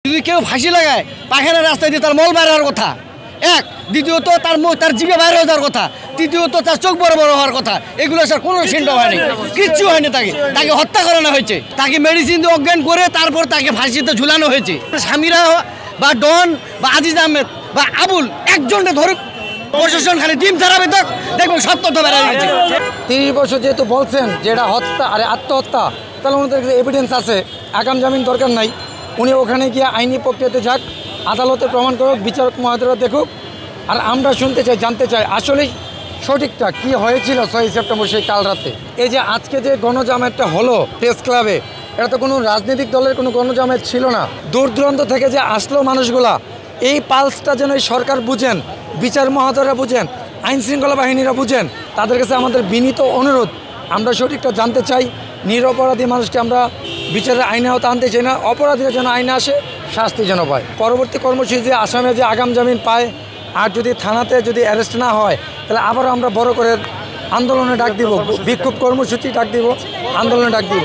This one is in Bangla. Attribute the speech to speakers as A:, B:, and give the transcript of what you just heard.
A: যদি কেউ ফাঁসি লাগায় পাখানা রাস্তায় দিয়ে তার মল বাইরের কথা এক, দ্বিতীয়ত তার জিভে বাইরে যাওয়ার কথা, তৃতীয়ত তার চোখ বড় বড় হওয়ার কথা। এগুলো স্যার কোনো সিন্ডা হয়নি, কিচ্ছু হয়নি। তাকে হত্যা করানো হয়েছে, তাকে মেডিসিন দিয়ে অজ্ঞান করে তারপর তাকে ফাঁসিতে ঝুলানো হয়েছে। স্বামীরা বা ডন বা আজিজ আহমেদ বা আবুল একজনকে ধরুক, প্রশাসন খালি ডিম ছাড়াবে তো দেখবেন সব তথ্য বেড়া গেছে।
B: 30 বছর যেহেতু বলছেন যে এটা হত্যা আরে আত্মহত্যা, তাহলে ওনাদের কাছে এভিডেন্স আছে, আগাম জামিন দরকার নাই। উনি ওখানে গিয়ে আইনি প্রক্রিয়াতে যাক, আদালতে প্রমাণ করুক, বিচারক মহোদয়রা দেখুক। আর আমরা শুনতে চাই, জানতে চাই আসলেই সঠিকটা কি হয়েছিল 6 সেপ্টেম্বর সেই কাল রাতে। এই যে আজকে যে গণজামায়াতটা হলো প্রেস ক্লাবে, এটা তো কোনো রাজনৈতিক দলের কোনো গণজামায়াত ছিল না। দূর দূরান্ত থেকে যে আসলো মানুষগুলা, এই পালসটা যেন এই সরকার বুঝেন, বিচার মহোদয়রা বুঝেন, আইন শৃঙ্খলা বাহিনীরা বুঝেন। তাদের কাছে আমাদের বিনীত অনুরোধ, আমরা সঠিকটা জানতে চাই। নিরপরাধী মানুষকে আমরা বিচারের আইনে আওতা আনতে চাই না, অপরাধীরা যেন আইনে আসে, শাস্তি যেন পায়। পরবর্তী কর্মসূচি যে আসামে যে আগাম জামিন পায়, আর যদি থানাতে যদি অ্যারেস্ট না হয়, তাহলে আবারও আমরা বড় করে আন্দোলনে ডাক দিব, বিক্ষোভ কর্মসূচি ডাক দিব, আন্দোলনে ডাক দিব।